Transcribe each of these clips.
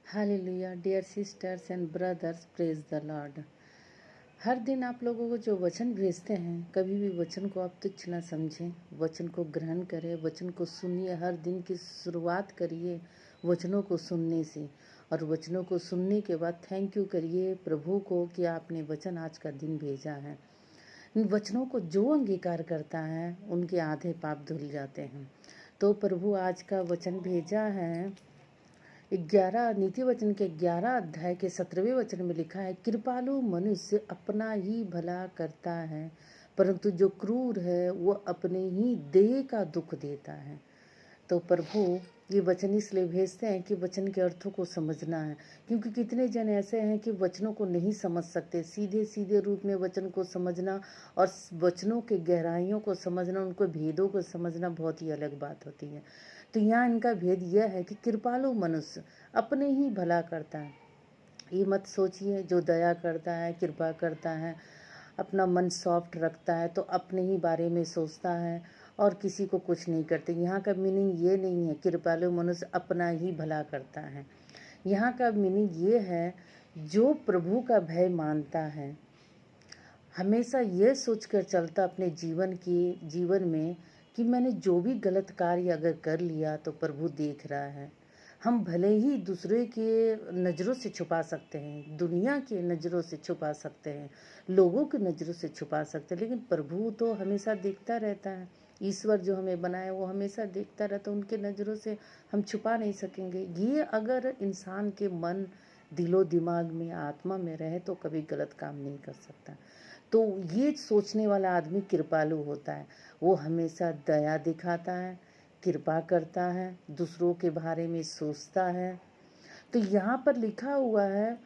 Hallelujah dear sisters and brothers, praise the Lord. हर दिन आप लोगों को जो वचन भेजते हैं, कभी भी वचन को आप तुच्छ ना समझें, वचन को ग्रहण करें, वचन को सुनिए। हर दिन की शुरुआत करिए वचनों को सुनने से, और वचनों को सुनने के बाद थैंक यू करिए प्रभु को कि आपने वचन आज का दिन भेजा है। इन वचनों को जो अंगीकार करता है उनके आधे पाप धुल जाते हैं। तो प्रभु आज का वचन भेजा है 11 नीति वचन के 11 अध्याय के 17वें वचन में लिखा है, कृपालु मनुष्य अपना ही भला करता है, परंतु जो क्रूर है वो अपने ही देह का दुख देता है। तो प्रभु ये वचन इसलिए भेजते हैं कि वचन के अर्थों को समझना है, क्योंकि कितने जन ऐसे हैं कि वचनों को नहीं समझ सकते। सीधे सीधे रूप में वचन को समझना और वचनों के गहराइयों को समझना, उनको भेदों को समझना बहुत ही अलग बात होती है। तो यहाँ इनका भेद यह है कि कृपालु मनुष्य अपने ही भला करता है। ये मत सोचिए जो दया करता है, कृपा करता है, अपना मन सॉफ्ट रखता है तो अपने ही बारे में सोचता है और किसी को कुछ नहीं करते। यहाँ का मीनिंग ये नहीं है कृपालु मनुष्य अपना ही भला करता है। यहाँ का मीनिंग ये है जो प्रभु का भय मानता है, हमेशा ये सोचकर चलता अपने जीवन में कि मैंने जो भी गलत कार्य अगर कर लिया तो प्रभु देख रहा है। हम भले ही दूसरे के नज़रों से छुपा सकते हैं, दुनिया की नज़रों से छुपा सकते हैं, लोगों की नज़रों से छुपा सकते हैं, लेकिन प्रभु तो हमेशा देखता रहता है। ईश्वर जो हमें बनाए वो हमेशा देखता रहता है, उनके नज़रों से हम छुपा नहीं सकेंगे। ये अगर इंसान के मन, दिलो दिमाग में, आत्मा में रहे तो कभी गलत काम नहीं कर सकता। तो ये सोचने वाला आदमी कृपालु होता है। वो हमेशा दया दिखाता है, कृपा करता है, दूसरों के बारे में सोचता है। तो यहाँ पर लिखा हुआ है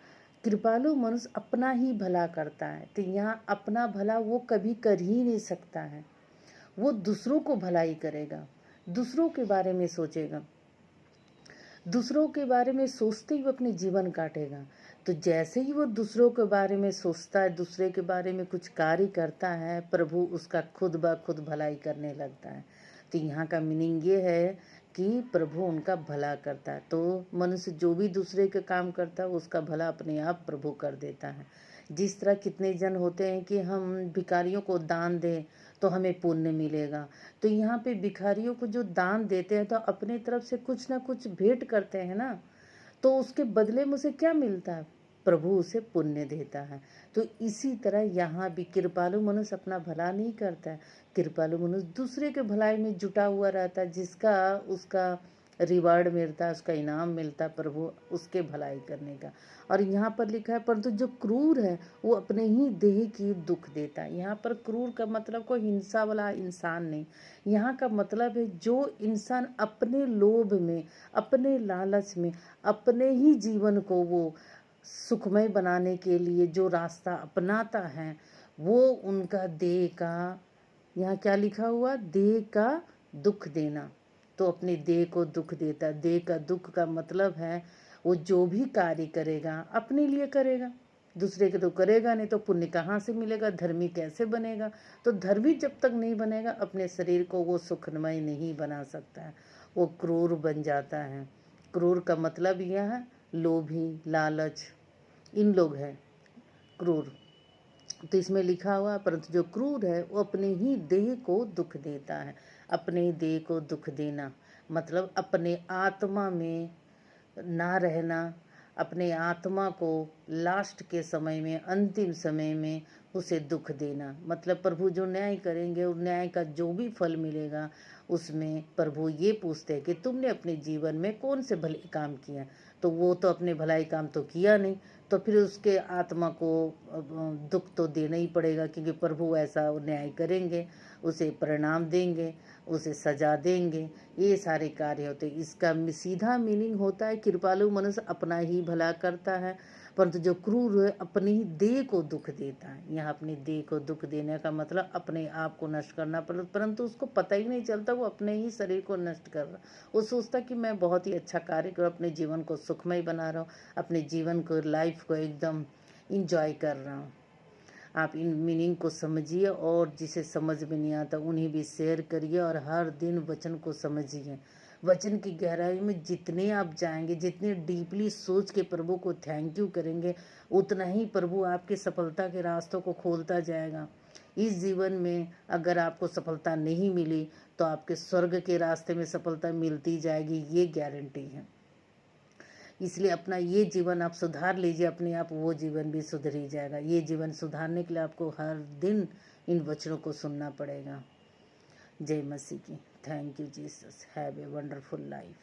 कृपालु मनुष्य अपना ही भला करता है। तो यहाँ अपना भला वो कभी कर ही नहीं सकता है, वो दूसरों को भलाई करेगा, दूसरों के बारे में सोचेगा, दूसरों के बारे में सोचते ही वो अपने जीवन काटेगा। तो जैसे ही वो दूसरों के बारे में सोचता है, दूसरे के बारे में कुछ कार्य करता है, प्रभु उसका खुद ब खुद भलाई करने लगता है। तो यहाँ का मीनिंग ये है कि प्रभु उनका भला करता है। तो मनुष्य जो भी दूसरे के काम करता है उसका भला अपने आप प्रभु कर देता है। जिस तरह कितने जन होते हैं कि हम भिखारियों को दान दें तो हमें पुण्य मिलेगा। तो यहाँ पे भिखारियों को जो दान देते हैं तो अपने तरफ से कुछ ना कुछ भेंट करते हैं ना, तो उसके बदले में उसे क्या मिलता है? प्रभु उसे पुण्य देता है। तो इसी तरह यहाँ भी कृपालु मनुष्य अपना भला नहीं करता है, कृपालु मनुष्य दूसरे के भलाई में जुटा हुआ रहता है, जिसका उसका रिवार्ड मिलता है, उसका इनाम मिलता है प्रभु उसके भलाई करने का। और यहाँ पर लिखा है परंतु जो क्रूर है वो अपने ही देह की दुख देता है। यहाँ पर क्रूर का मतलब कोई हिंसा वाला इंसान नहीं, यहाँ का मतलब है जो इंसान अपने लोभ में, अपने लालच में, अपने ही जीवन को वो सुखमय बनाने के लिए जो रास्ता अपनाता है, वो उनका देह का, यहाँ क्या लिखा हुआ, देह का दुख देना। तो अपने देह को दुख देता है। देह का दुख का मतलब है वो जो भी कार्य करेगा अपने लिए करेगा, दूसरे के तो करेगा नहीं, तो पुण्य कहाँ से मिलेगा, धर्मी कैसे बनेगा? तो धर्मी जब तक नहीं बनेगा अपने शरीर को वो सुखमय नहीं बना सकता है, वो क्रूर बन जाता है। क्रूर का मतलब यह है लोभी, लालच, इन लोग हैं क्रूर। तो इसमें लिखा हुआ परंतु जो क्रूर है वो अपने ही देह को दुख देता है। अपने देह को दुख देना मतलब अपने आत्मा में ना रहना, अपने आत्मा को लास्ट के समय में, अंतिम समय में उसे दुख देना। मतलब प्रभु जो न्याय करेंगे उस न्याय का जो भी फल मिलेगा उसमें प्रभु ये पूछते हैं कि तुमने अपने जीवन में कौन से भले काम किया। तो वो तो अपने भलाई काम तो किया नहीं, तो फिर उसके आत्मा को दुख तो देना ही पड़ेगा, क्योंकि प्रभु ऐसा न्याय करेंगे, उसे परिणाम देंगे, उसे सजा देंगे। ये सारे कार्य होते हैं। इसका सीधा मीनिंग होता है कृपालु मनुष्य अपना ही भला करता है, परंतु जो क्रूर है अपनी ही देह को दुख देता है। यहाँ अपनी देह को दुख देने का मतलब अपने आप को नष्ट करना, परंतु उसको पता ही नहीं चलता वो अपने ही शरीर को नष्ट कर रहा। वो सोचता कि मैं बहुत ही अच्छा कार्य करूँ, अपने जीवन को सुखमय बना रहा हूँ, अपने जीवन को, लाइफ को एकदम इंजॉय कर रहा हूँ। आप इन मीनिंग को समझिए, और जिसे समझ में नहीं आता उन्हें भी शेयर करिए, और हर दिन वचन को समझिए। वचन की गहराई में जितने आप जाएंगे, जितने डीपली सोच के प्रभु को थैंक यू करेंगे, उतना ही प्रभु आपकी सफलता के रास्तों को खोलता जाएगा। इस जीवन में अगर आपको सफलता नहीं मिली तो आपके स्वर्ग के रास्ते में सफलता मिलती जाएगी, ये गारंटी है। इसलिए अपना ये जीवन आप सुधार लीजिए, अपने आप वो जीवन भी सुधर ही जाएगा। ये जीवन सुधारने के लिए आपको हर दिन इन वचनों को सुनना पड़ेगा। जय मसीह की। Thank you Jesus. Have a wonderful life.